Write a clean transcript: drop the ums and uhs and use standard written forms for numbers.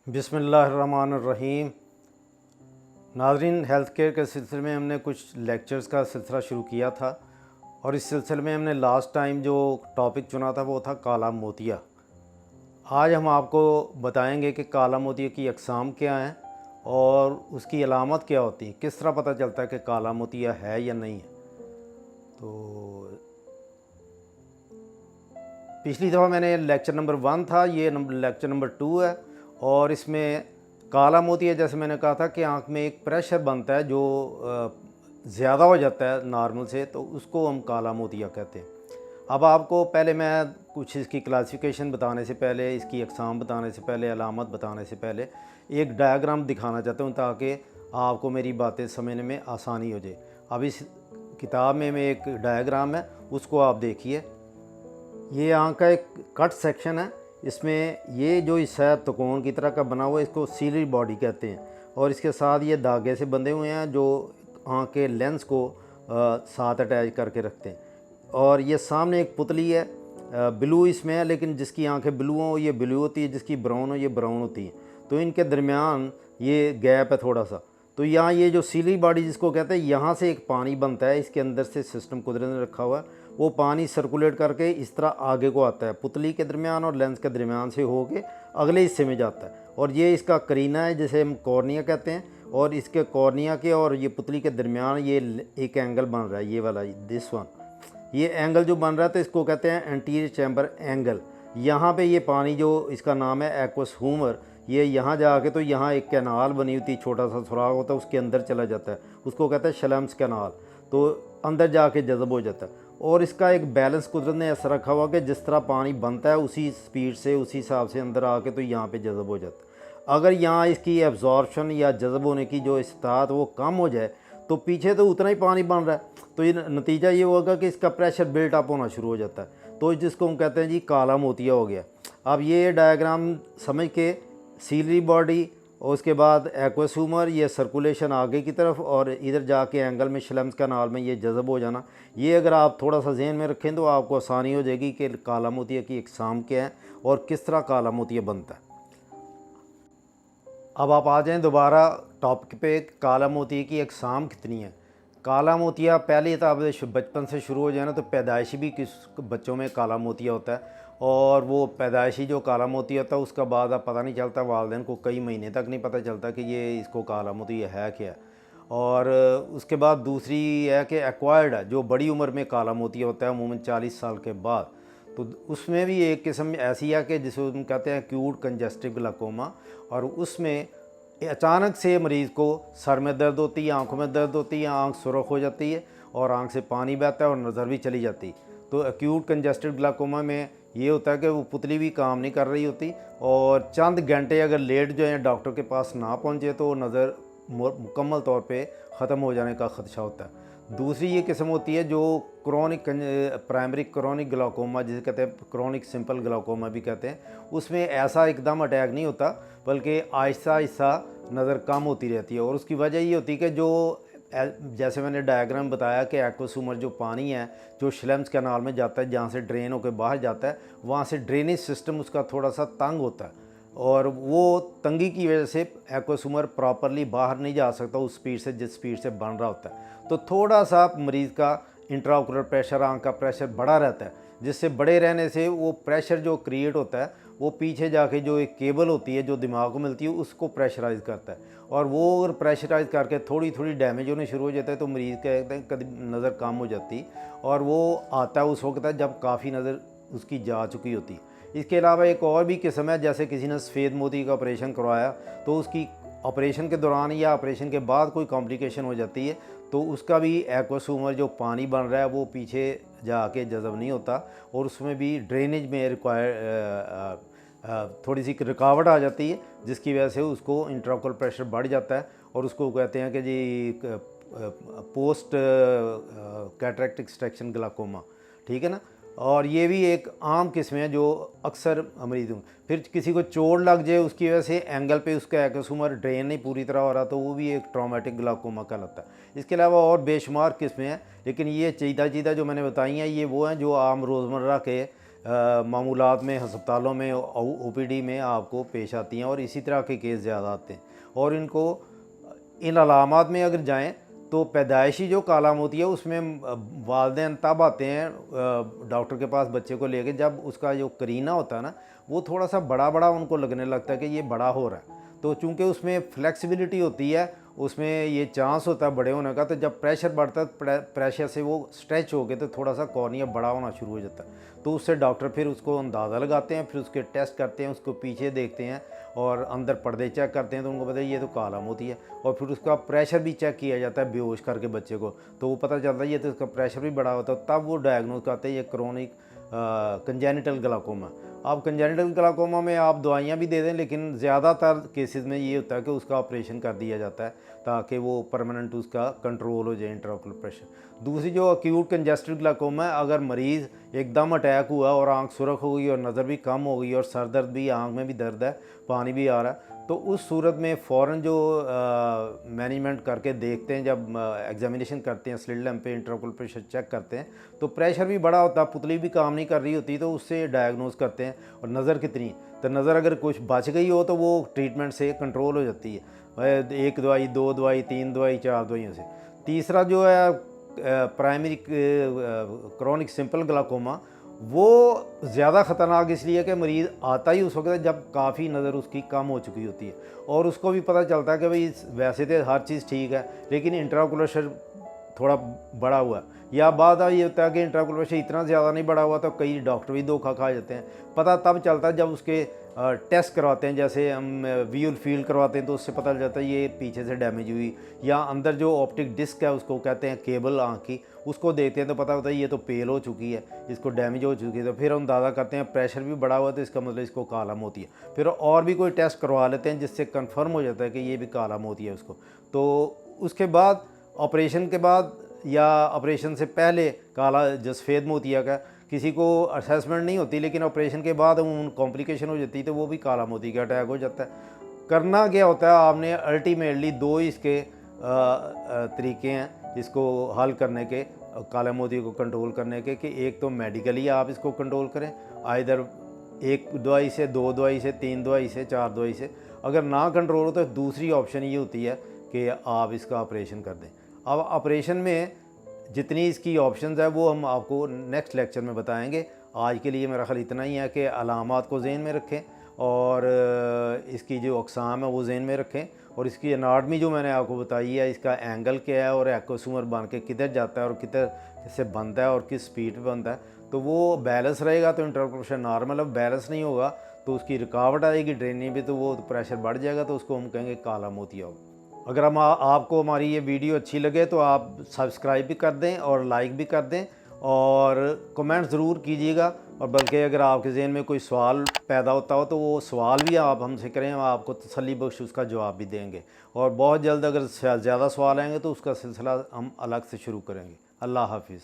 बिस्मिल्लाहिर्रहमानिर्रहीम। नाज़रीन, health care के सिलसिले में हमने कुछ लेक्चर्स का सिलसिला शुरू किया था और इस सिलसिले में हमने लास्ट टाइम जो टॉपिक चुना था वो था काला मोतिया। आज हम आपको बताएंगे कि काला मोतिया की अक़साम क्या हैं और उसकी अलामत क्या होती है, किस तरह पता चलता है कि काला मोतिया है या नहीं है। तो पिछली दफ़ा मैंने लेक्चर नंबर 1 था, ये लेक्चर नंबर 2 है और इसमें काला मोतिया, जैसे मैंने कहा था कि आँख में एक प्रेशर बनता है जो ज़्यादा हो जाता है नॉर्मल से, तो उसको हम काला मोतिया कहते हैं। अब आपको पहले मैं कुछ इसकी क्लासिफिकेशन बताने से पहले, इसकी अक़साम बताने से पहले, अलामत बताने से पहले एक डायग्राम दिखाना चाहता हूँ ताकि आपको मेरी बातें समझने में आसानी हो जाए। अब इस किताब में एक डायग्राम है, उसको आप देखिए। ये आँख का एक कट सेक्शन है। इसमें ये जो हिस्सा है त्रिकोण की तरह का बना हुआ है, इसको सीलरी बॉडी कहते हैं और इसके साथ ये धागे से बंधे हुए हैं जो आँख के लेंस को साथ अटैच करके रखते हैं। और ये सामने एक पुतली है, ब्लू इसमें है, लेकिन जिसकी आंखें ब्लू हो ये ब्लू होती है, जिसकी ब्राउन हो ये ब्राउन होती है। तो इनके दरमियान ये गैप है थोड़ा सा। तो यहाँ ये जो सीलरी बॉडी जिसको कहते हैं, यहाँ से एक पानी बनता है, इसके अंदर से सिस्टम कुदरत ने रखा हुआ है। वो पानी सर्कुलेट करके इस तरह आगे को आता है, पुतली के दरमियान और लेंस के दरमियान से होके अगले हिस्से में जाता है। और ये इसका करीना है, जिसे हम कॉर्निया कहते हैं। और इसके कॉर्निया के और ये पुतली के दरमियान ये एक एंगल बन रहा है, ये वाला, दिस वन। ये एंगल जो बन रहा है तो इसको कहते हैं एंटीरियर चैम्बर एंगल। यहाँ पे ये पानी जो इसका नाम है एक्वस ह्यूमर, ये यहाँ जाके तो यहाँ एक कैनाल बनी होती है, छोटा सा सुराख होता है, उसके अंदर चला जाता है, उसको कहते हैं शलम्स कैनाल। तो अंदर जाके जज़ब हो जाता है। और इसका एक बैलेंस कुदरत ने ऐसा रखा हुआ कि जिस तरह पानी बनता है उसी स्पीड से, उसी हिसाब से अंदर आके तो यहाँ पे जज़ब हो जाता है। अगर यहाँ इसकी एब्जॉर्प्शन या जज़ब होने की जो इस्तात वो कम हो जाए तो पीछे तो उतना ही पानी बन रहा है, तो ये नतीजा ये होगा कि इसका प्रेशर बिल्ट अप होना शुरू हो जाता है। तो जिसको हम कहते हैं जी काला मोतिया हो गया। अब ये डायग्राम समझ के, सीलरी बॉडी और उसके बाद एक्वस ह्यूमर, ये सर्कुलेशन आगे की तरफ और इधर जाके एंगल में शलम्स कैनाल में ये जज़ब हो जाना, ये अगर आप थोड़ा सा जहन में रखें तो आपको आसानी हो जाएगी कि काला मोतिया की अक़साम क्या है और किस तरह काला मोतिया बनता है। अब आप आ जाएं दोबारा टॉपिक पे, काला मोतिया की अक़साम कितनी है। काला मोतिया पहले तो आप बचपन से शुरू हो जाए ना, तो पैदाइशी भी किस बच्चों में काला मोतिया होता है और वो पैदाइशी जो काला मोतिया होता है उसका बाद अब पता नहीं चलता, वालिदैन को कई महीने तक नहीं पता चलता कि ये इसको काला मोतिया है क्या। और उसके बाद दूसरी है कि एक्वायर्ड है, जो बड़ी उम्र में काला मोतिया होता है, अमूमन 40 साल के बाद। तो उसमें भी एक किस्म ऐसी है कि जिसे हम कहते हैं एक्यूट कंजेस्टिव ग्लाकोमा, और उसमें अचानक से मरीज़ को सर में दर्द होती है, आंखों में दर्द होती है, आंख सुरख हो जाती है और आंख से पानी बहता है और नज़र भी चली जाती है। तो एक्यूट कंजेस्टिव ग्लाकोमा में ये होता है कि वो पुतली भी काम नहीं कर रही होती और चंद घंटे अगर लेट जो है डॉक्टर के पास ना पहुँचे तो नज़र मुकम्मल तौर पे ख़त्म हो जाने का ख़दशा होता है। दूसरी ये किस्म होती है जो क्रोनिक प्राइमरी क्रोनिक ग्लाकोमा, जिसे कहते हैं क्रोनिक सिंपल ग्लाकोमा भी कहते हैं। उसमें ऐसा एकदम अटैक नहीं होता, बल्कि आहिस्ता आहिस्ता नज़र कम होती रहती है। और उसकी वजह ये होती है कि जो जैसे मैंने डायग्राम बताया कि एक्वस ह्यूमर जो पानी है जो शलम्स कैनाल में जाता है, जहाँ से ड्रेन होकर बाहर जाता है, वहाँ से ड्रेनेज सिस्टम उसका थोड़ा सा तंग होता है और वो तंगी की वजह से एक्वस ह्यूमर प्रॉपरली बाहर नहीं जा सकता उस स्पीड से जिस स्पीड से बन रहा होता है। तो थोड़ा सा मरीज़ का इंट्राओकुलर प्रेशर, आंख का प्रेशर बढ़ा रहता है, जिससे बड़े रहने से वो प्रेशर जो क्रिएट होता है वो पीछे जाके जो एक केबल होती है जो दिमाग को मिलती है उसको प्रेशराइज़ करता है। और वो अगर प्रेशराइज़ करके थोड़ी थोड़ी डैमेज होने शुरू हो जाता है तो मरीज़ कहते हैं कभी नज़र कम हो जाती है और वो आता है उस वक्त जब काफ़ी नज़र उसकी जा चुकी होती है। इसके अलावा एक और भी किस्म है, जैसे किसी ने सफ़ेद मोती का ऑपरेशन करवाया तो उसकी ऑपरेशन के दौरान या ऑपरेशन के बाद कोई कॉम्प्लिकेशन हो जाती है तो उसका भी एक्वस ह्यूमर जो पानी बन रहा है वो पीछे जाके जज़ब नहीं होता और उसमें भी ड्रेनेज में थोड़ी सी रुकावट आ जाती है, जिसकी वजह से उसको इंट्राओकुलर प्रेशर बढ़ जाता है और उसको कहते हैं कि जी पोस्ट कैटरेक्ट एक्सट्रैक्शन ग्लाकोमा, ठीक है ना। और ये भी एक आम किस्म है जो अक्सर मरीजों, फिर किसी को चोट लग जाए उसकी वजह से एंगल पे उसका एक्वस ह्यूमर ड्रेन नहीं पूरी तरह हो रहा तो वो भी एक ट्रॉमेटिक ग्लाकोमा कहलाता है। इसके अलावा और बेशुमार किस्में हैं, लेकिन ये चीदा जो मैंने बताई हैं ये वो हैं जो आम रोज़मर्रा के मामूलात में, हस्पतालों में, ओपीडी में आपको पेश आती हैं और इसी तरह के केस ज़्यादा आते हैं। और इनको इन अलामात में अगर जाएं तो पैदाइशी जो काला मोती है उसमें वालिदैन तब आते हैं डॉक्टर के पास बच्चे को लेके जब उसका जो करीना होता है ना वो थोड़ा सा बड़ा बड़ा उनको लगने लगता है कि ये बड़ा हो रहा है। तो चूँकि उसमें फ्लेक्सिबिलिटी होती है, उसमें ये चांस होता है बड़े होने का, तो जब प्रेशर बढ़ता है प्रेशर से वो स्ट्रेच हो गए तो थोड़ा सा कॉर्निया बड़ा होना शुरू हो जाता है। तो उससे डॉक्टर फिर उसको अंदाज़ा लगाते हैं, फिर उसके टेस्ट करते हैं, उसको पीछे देखते हैं और अंदर पर्दे चेक करते हैं तो उनको पता है ये तो काला मोती है। और फिर उसका प्रेशर भी चेक किया जाता है बेहोश करके बच्चे को, तो वो पता चलता है ये तो उसका प्रेशर भी बड़ा होता है। तब वो डायग्नोज करते हैं ये क्रोनिक कंजेनिटल ग्लाकोमा। अब कंजेनिटल ग्लाकोमा में आप दवाइयाँ भी दे दें, लेकिन ज़्यादातर केसेस में ये होता है कि उसका ऑपरेशन कर दिया जाता है ताकि वो परमानेंट उसका कंट्रोल हो जाए इंट्राओकुलर प्रेशर। दूसरी जो अक्यूट कंजेस्टिव ग्लाकोमा है, अगर मरीज़ एकदम अटैक हुआ और आंख सुरख हो गई और नज़र भी कम हो गई और सर दर्द भी, आंख में भी दर्द है, पानी भी आ रहा है, तो उस सूरत में फ़ौरन जो मैनेजमेंट करके देखते हैं, जब एग्जामिनेशन करते हैं, स्लिट लैंप पे इंट्राओकुलर प्रेशर चेक करते हैं तो प्रेशर भी बड़ा होता है, पुतली भी काम नहीं कर रही होती, तो उससे डायग्नोज करते हैं। और नज़र कितनी, तो नज़र अगर कुछ बच गई हो तो वो ट्रीटमेंट से कंट्रोल हो जाती है, 1 दवाई, 2 दवाई, 3 दवाई, 4 दवाइयों से। तीसरा जो है प्राइमरी क्रोनिक सिंपल ग्लाकोमा, वो ज़्यादा ख़तरनाक इसलिए कि मरीज़ आता ही उस वक्त है जब काफ़ी नज़र उसकी कम हो चुकी होती है और उसको भी पता चलता है कि भाई वैसे तो हर चीज़ ठीक है लेकिन इंट्राओकुलर थोड़ा बड़ा हुआ है, या बाद ये होता है कि इंट्राओकुलर इतना ज़्यादा नहीं बड़ा हुआ, तो कई डॉक्टर भी धोखा खा जाते हैं। पता तब चलता है जब उसके टेस्ट करवाते हैं, जैसे हम विजुअल फील्ड करवाते हैं तो उससे पता चलता है ये पीछे से डैमेज हुई, या अंदर जो ऑप्टिक डिस्क है उसको कहते हैं केबल आँख की, उसको देखते हैं तो पता होता है ये तो पेल हो चुकी है, इसको डैमेज हो चुकी है। तो फिर हम अंदाज़ा करते हैं प्रेशर भी बढ़ा हुआ है तो इसका मतलब इसको काला मोती है। फिर और भी कोई टेस्ट करवा लेते हैं जिससे कन्फर्म हो जाता है कि ये भी काला मोती है उसको। तो उसके बाद ऑपरेशन के बाद या ऑपरेशन से पहले काला जो सफ़ेद मोतिया का किसी को असेसमेंट नहीं होती, लेकिन ऑपरेशन के बाद उन कॉम्प्लिकेशन हो जाती है तो वो भी काला मोती का अटैक हो जाता है। करना क्या होता है, आपने अल्टीमेटली 2 इसके तरीके हैं इसको हल करने के, काला मोती को कंट्रोल करने के, कि एक तो मेडिकली आप इसको कंट्रोल करें, आइदर 1 दवाई से, 2 दवाई से, 3 दवाई से, 4 दवाई से। अगर ना कंट्रोल हो तो दूसरी ऑप्शन ये होती है कि आप इसका ऑपरेशन कर दें। अब ऑपरेशन में जितनी इसकी ऑप्शंस है वो हम आपको नेक्स्ट लेक्चर में बताएंगे। आज के लिए मेरा ख्याल इतना ही है कि अलामात को ज़हन में रखें और इसकी जो अक़साम है वो ज़हन में रखें, और इसकी एनाटमी जो मैंने आपको बताई है, इसका एंगल क्या है और एक्वोसूमर बन के किधर जाता है और किधर से बनता है और किस स्पीड पे बनता है, तो वो बैलेंस रहेगा तो इंट्राओकुलर प्रेशर नॉर्मल है। बैलेंस नहीं होगा तो उसकी रुकावट आएगी ड्रेनिंग भी, तो वो प्रेशर बढ़ जाएगा, तो उसको हम कहेंगे काला मोतिया होगा। अगर आपको हमारी ये वीडियो अच्छी लगे तो आप सब्सक्राइब भी कर दें और लाइक भी कर दें और कमेंट ज़रूर कीजिएगा। और बल्कि अगर आपके ज़हन में कोई सवाल पैदा होता हो तो वो सवाल भी आप हमसे करें, हम आपको तसल्ली बख्श उसका जवाब भी देंगे। और बहुत जल्द अगर ज़्यादा सवाल आएंगे तो उसका सिलसिला हम अलग से शुरू करेंगे। अल्लाह हाफिज़।